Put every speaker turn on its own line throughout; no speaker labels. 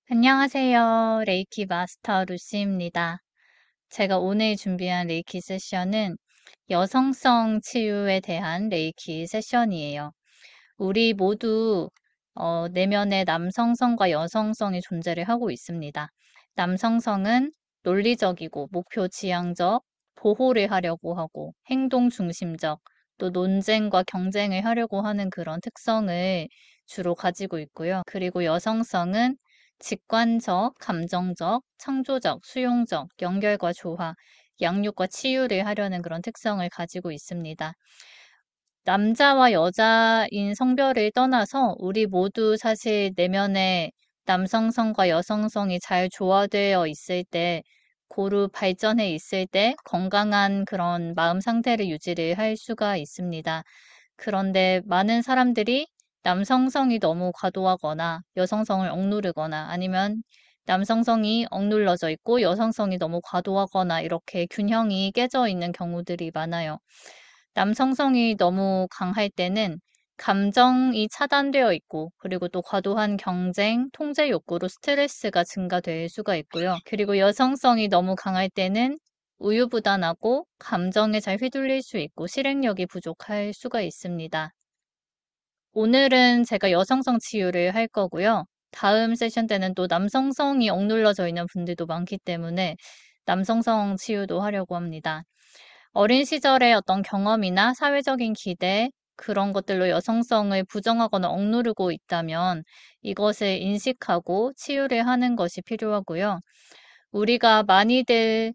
안녕하세요. 레이키 마스터 루시입니다. 제가 오늘 준비한 레이키 세션은 여성성 치유에 대한 레이키 세션이에요. 우리 모두 내면의 남성성과 여성성이 존재를 하고 있습니다. 남성성은 논리적이고 목표 지향적, 보호를 하려고 하고 행동 중심적, 또 논쟁과 경쟁을 하려고 하는 그런 특성을 주로 가지고 있고요. 그리고 여성성은 직관적, 감정적, 창조적, 수용적, 연결과 조화, 양육과 치유를 하려는 그런 특성을 가지고 있습니다. 남자와 여자인 성별을 떠나서 우리 모두 사실 내면의 남성성과 여성성이 잘 조화되어 있을 때, 고루 발전해 있을 때 건강한 그런 마음 상태를 유지를 할 수가 있습니다. 그런데 많은 사람들이 남성성이 너무 과도하거나 여성성을 억누르거나 아니면 남성성이 억눌러져 있고 여성성이 너무 과도하거나 이렇게 균형이 깨져 있는 경우들이 많아요. 남성성이 너무 강할 때는 감정이 차단되어 있고, 그리고 또 과도한 경쟁, 통제 욕구로 스트레스가 증가될 수가 있고요. 그리고 여성성이 너무 강할 때는 우유부단하고 감정에 잘 휘둘릴 수 있고 실행력이 부족할 수가 있습니다. 오늘은 제가 여성성 치유를 할 거고요. 다음 세션 때는 또 남성성이 억눌러져 있는 분들도 많기 때문에 남성성 치유도 하려고 합니다. 어린 시절의 어떤 경험이나 사회적인 기대, 그런 것들로 여성성을 부정하거나 억누르고 있다면 이것을 인식하고 치유를 하는 것이 필요하고요. 우리가 많이들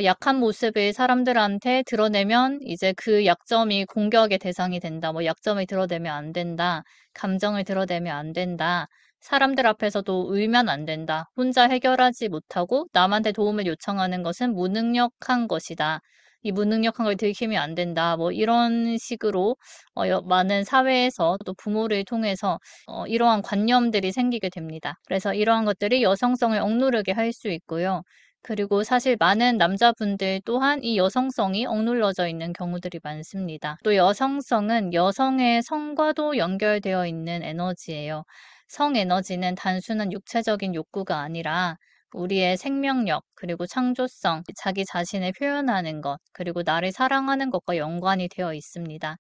약한 모습을 사람들한테 드러내면 이제 그 약점이 공격의 대상이 된다. 뭐 약점을 드러내면 안 된다. 감정을 드러내면 안 된다. 사람들 앞에서도 울면 안 된다. 혼자 해결하지 못하고 남한테 도움을 요청하는 것은 무능력한 것이다. 이 무능력한 걸 들키면 안 된다. 뭐 이런 식으로 많은 사회에서 또 부모를 통해서 이러한 관념들이 생기게 됩니다. 그래서 이러한 것들이 여성성을 억누르게 할 수 있고요. 그리고 사실 많은 남자분들 또한 이 여성성이 억눌러져 있는 경우들이 많습니다. 또 여성성은 여성의 성과도 연결되어 있는 에너지예요. 성 에너지는 단순한 육체적인 욕구가 아니라 우리의 생명력, 그리고 창조성, 자기 자신을 표현하는 것, 그리고 나를 사랑하는 것과 연관이 되어 있습니다.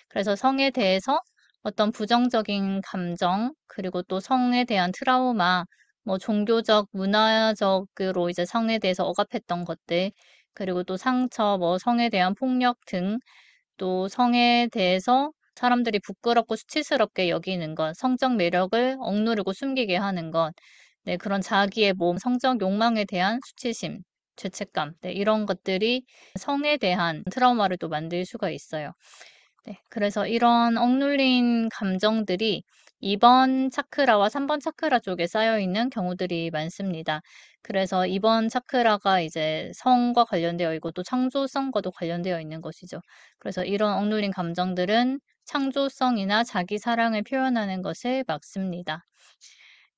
그래서 성에 대해서 어떤 부정적인 감정, 그리고 또 성에 대한 트라우마, 뭐 종교적, 문화적으로 이제 성에 대해서 억압했던 것들, 그리고 또 상처, 뭐 성에 대한 폭력 등, 또 성에 대해서 사람들이 부끄럽고 수치스럽게 여기는 것, 성적 매력을 억누르고 숨기게 하는 것, 네, 그런 자기의 몸, 성적 욕망에 대한 수치심, 죄책감, 네, 이런 것들이 성에 대한 트라우마를 또 만들 수가 있어요. 네, 그래서 이런 억눌린 감정들이 2번 차크라와 3번 차크라 쪽에 쌓여 있는 경우들이 많습니다. 그래서 2번 차크라가 이제 성과 관련되어 있고 또 창조성과도 관련되어 있는 것이죠. 그래서 이런 억눌린 감정들은 창조성이나 자기 사랑을 표현하는 것을 막습니다.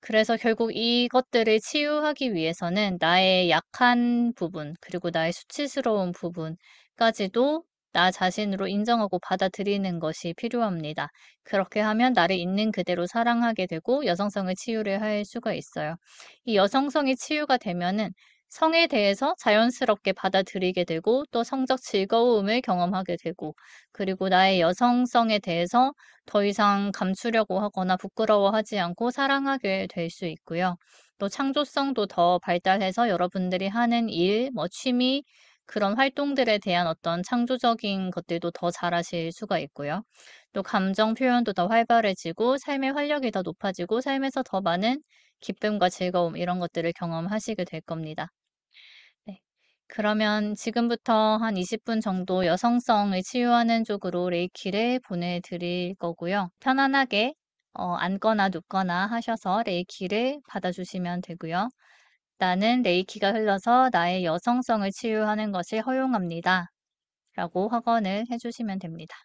그래서 결국 이것들을 치유하기 위해서는 나의 약한 부분, 그리고 나의 수치스러운 부분까지도 나 자신으로 인정하고 받아들이는 것이 필요합니다. 그렇게 하면 나를 있는 그대로 사랑하게 되고 여성성을 치유를 할 수가 있어요. 이 여성성이 치유가 되면은 성에 대해서 자연스럽게 받아들이게 되고 또 성적 즐거움을 경험하게 되고 그리고 나의 여성성에 대해서 더 이상 감추려고 하거나 부끄러워하지 않고 사랑하게 될 수 있고요. 또 창조성도 더 발달해서 여러분들이 하는 일, 뭐 취미, 그런 활동들에 대한 어떤 창조적인 것들도 더 잘하실 수가 있고요. 또 감정 표현도 더 활발해지고 삶의 활력이 더 높아지고 삶에서 더 많은 기쁨과 즐거움 이런 것들을 경험하시게 될 겁니다. 네. 그러면 지금부터 한 20분 정도 여성성을 치유하는 쪽으로 레이키를 보내드릴 거고요. 편안하게 앉거나 눕거나 하셔서 레이키를 받아주시면 되고요. 나는 레이키가 흘러서 나의 여성성을 치유하는 것을 허용합니다. 라고 확언을 해주시면 됩니다.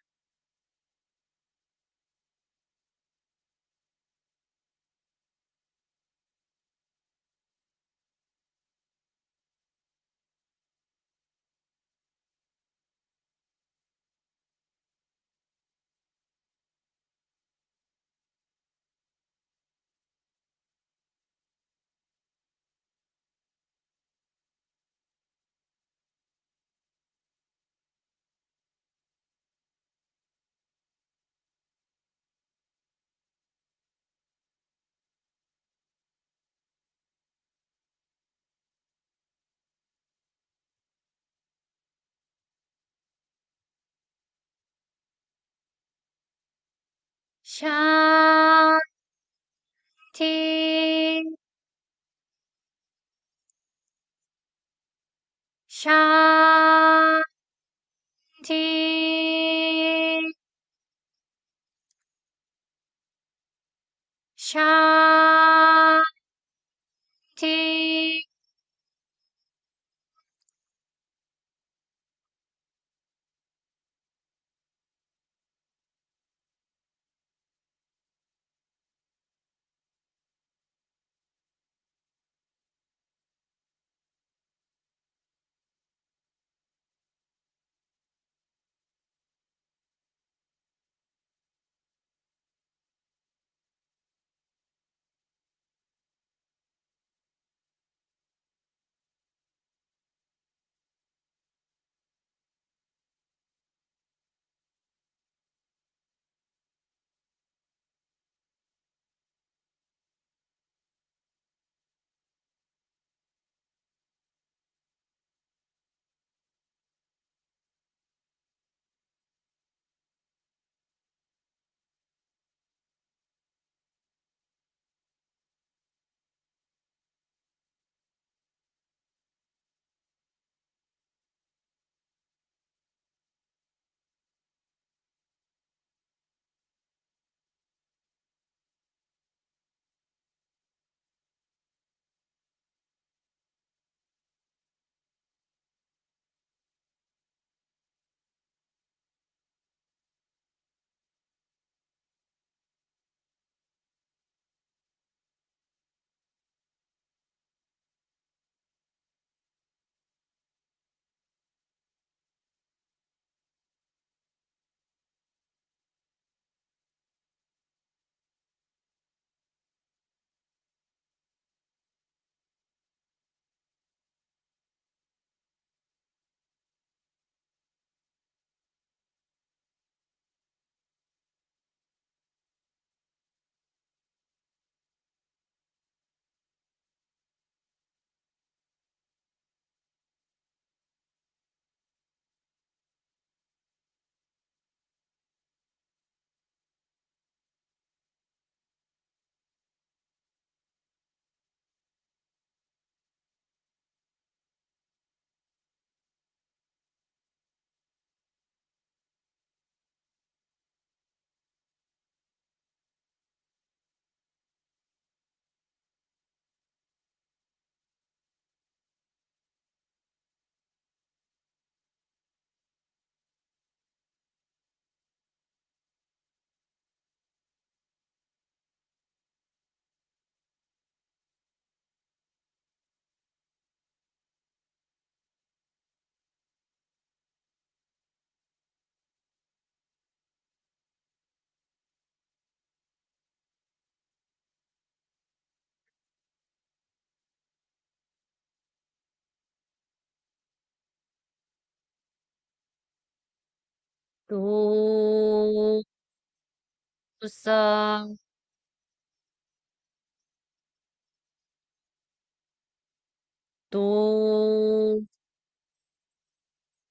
티, 샤, 티, 샤, 티. 노, 우성, 노,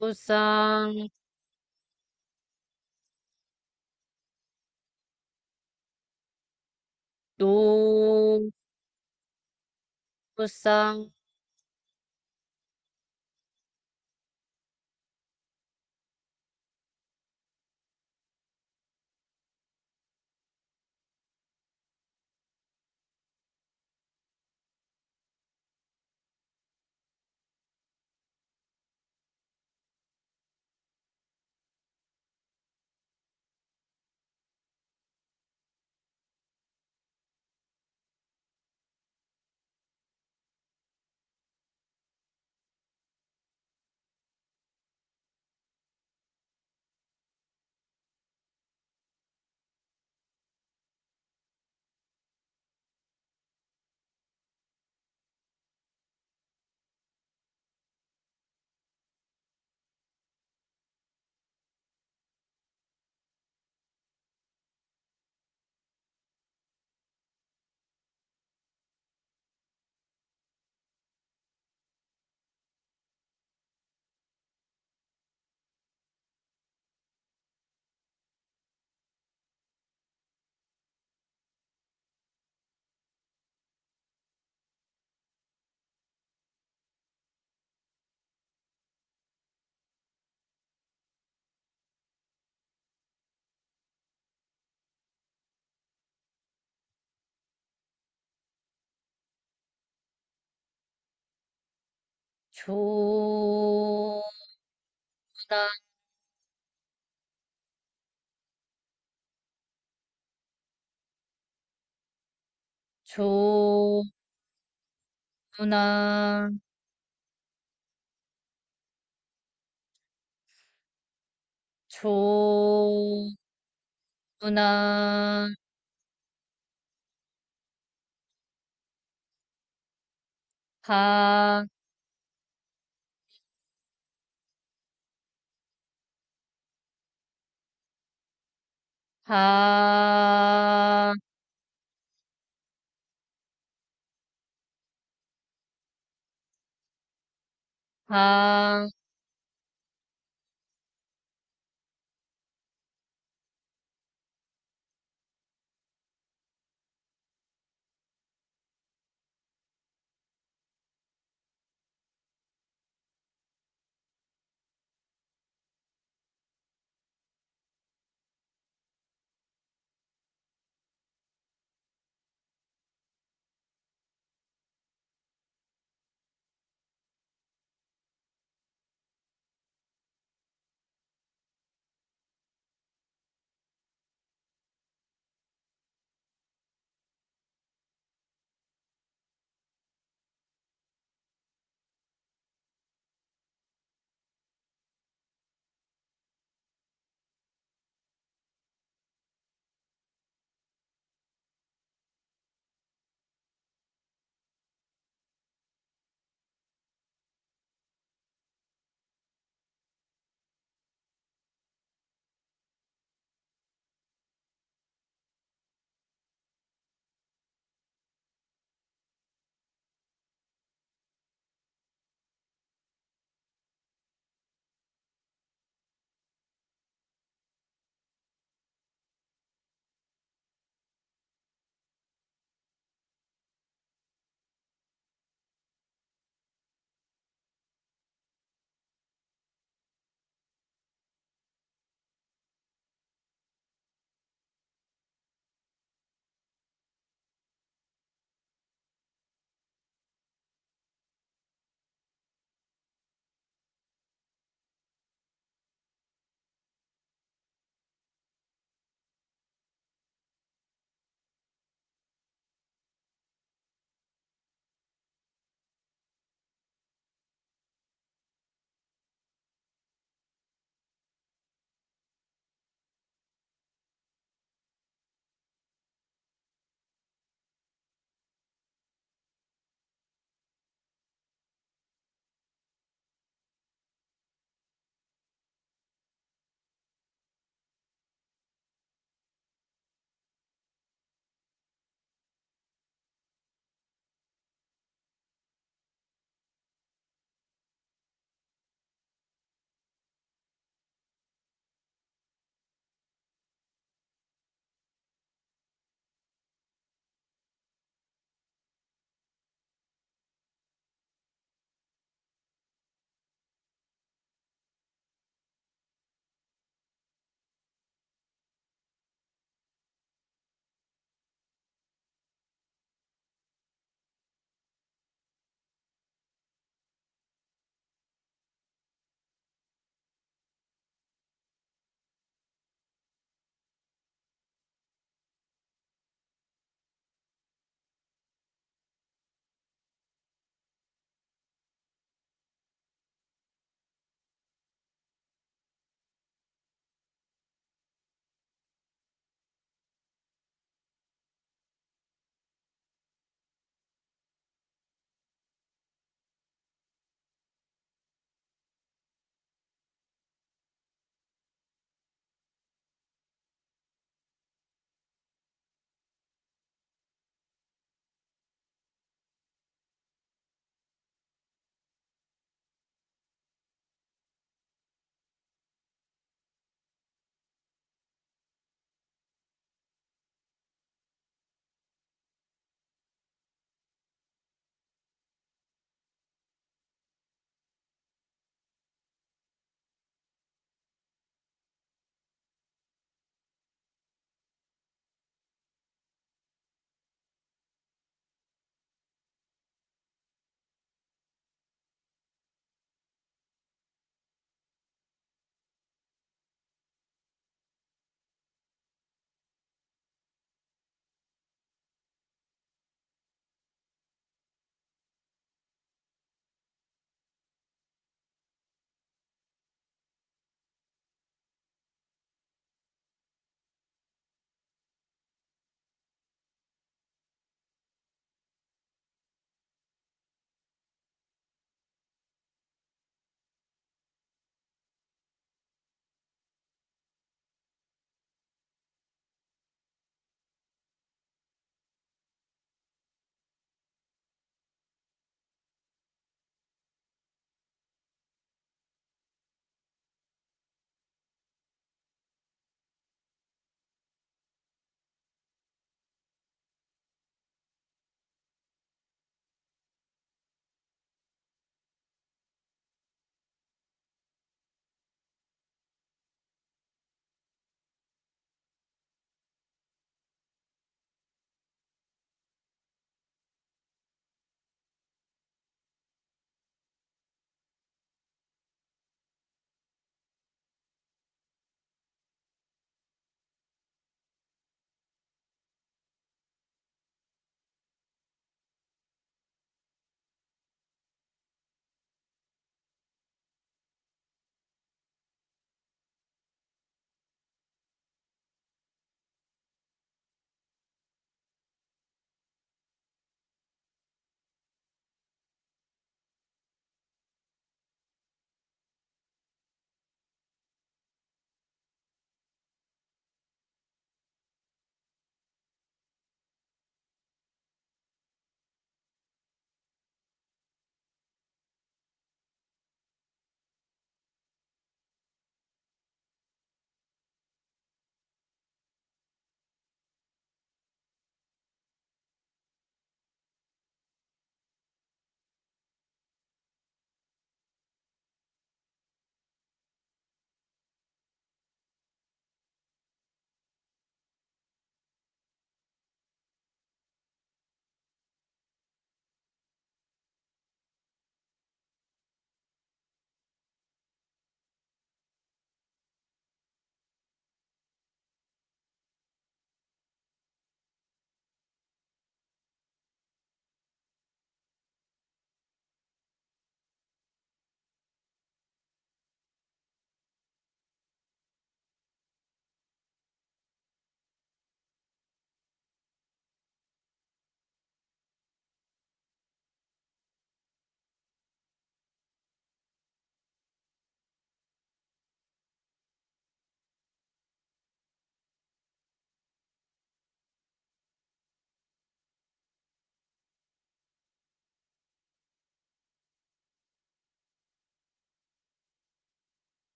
우성, 노, 우성, 조나, 조나, 조나, 하, 하, 하,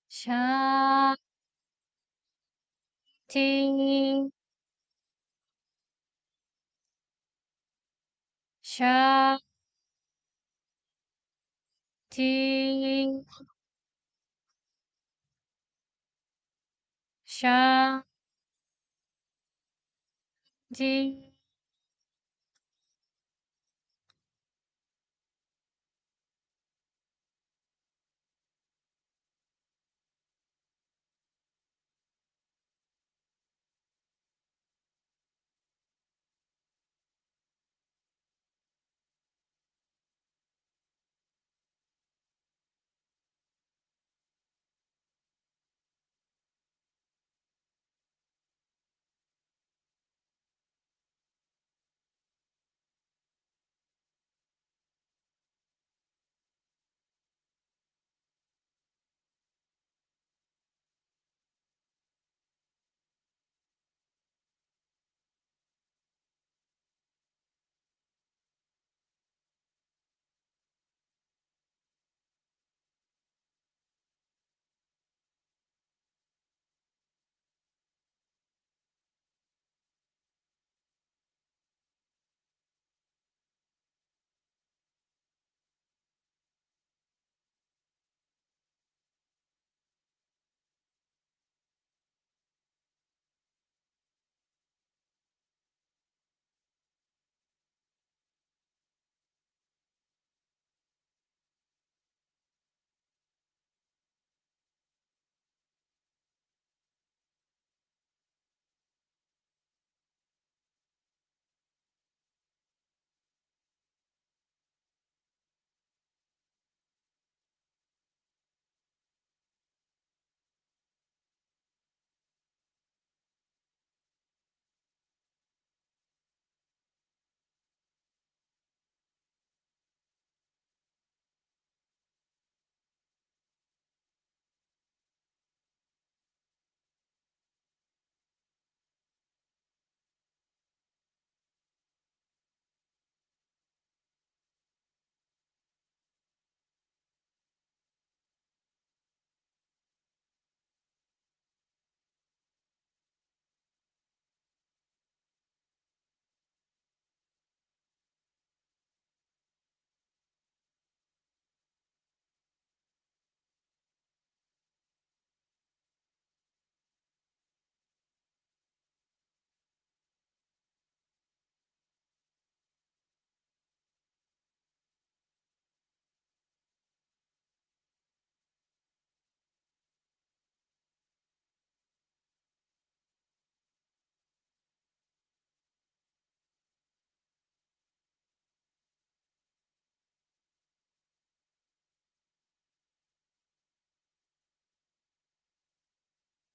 샤, 티, 샤, 티, 샤, 티.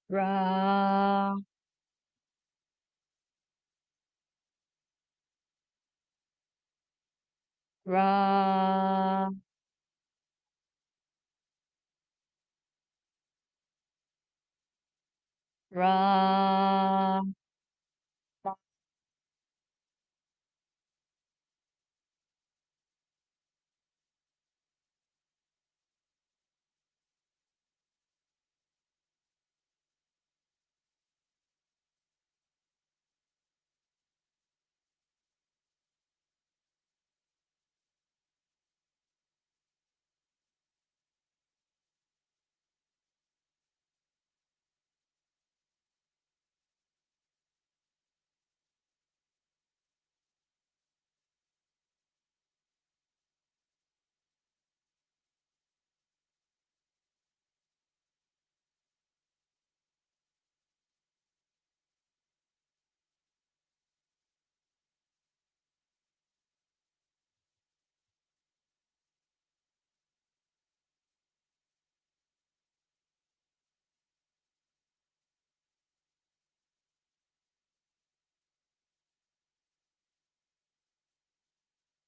라, 라, 라.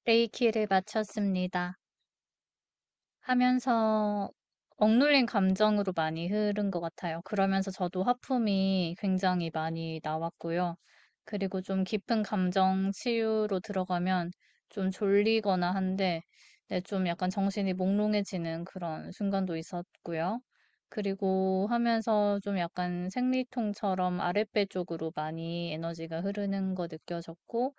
레이키를 마쳤습니다. 하면서 억눌린 감정으로 많이 흐른 것 같아요. 그러면서 저도 하품이 굉장히 많이 나왔고요. 그리고 좀 깊은 감정 치유로 들어가면 좀 졸리거나 한데, 네, 좀 약간 정신이 몽롱해지는 그런 순간도 있었고요. 그리고 하면서 좀 약간 생리통처럼 아랫배 쪽으로 많이 에너지가 흐르는 거 느껴졌고,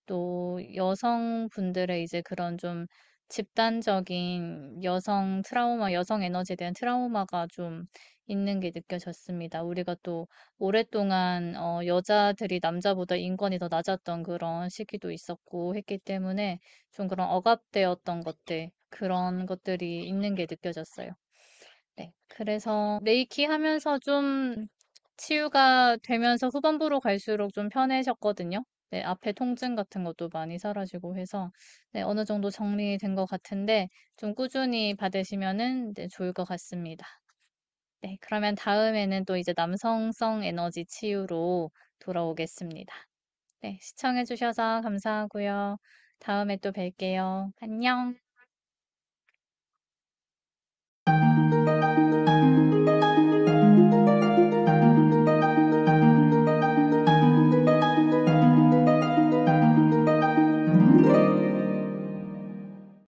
또 여성분들의 이제 그런 좀 집단적인 여성 트라우마, 여성 에너지에 대한 트라우마가 좀 있는 게 느껴졌습니다. 우리가 또 오랫동안 여자들이 남자보다 인권이 더 낮았던 그런 시기도 있었고 했기 때문에 좀 그런 억압되었던 것들, 그런 것들이 있는 게 느껴졌어요. 네. 그래서 레이키 하면서 좀 치유가 되면서 후반부로 갈수록 좀 편해졌거든요. 네, 앞에 통증 같은 것도 많이 사라지고 해서 네, 어느 정도 정리된 것 같은데 좀 꾸준히 받으시면은 네, 좋을 것 같습니다. 네, 그러면 다음에는 또 이제 남성성 에너지 치유로 돌아오겠습니다. 네, 시청해주셔서 감사하고요. 다음에 또 뵐게요. 안녕.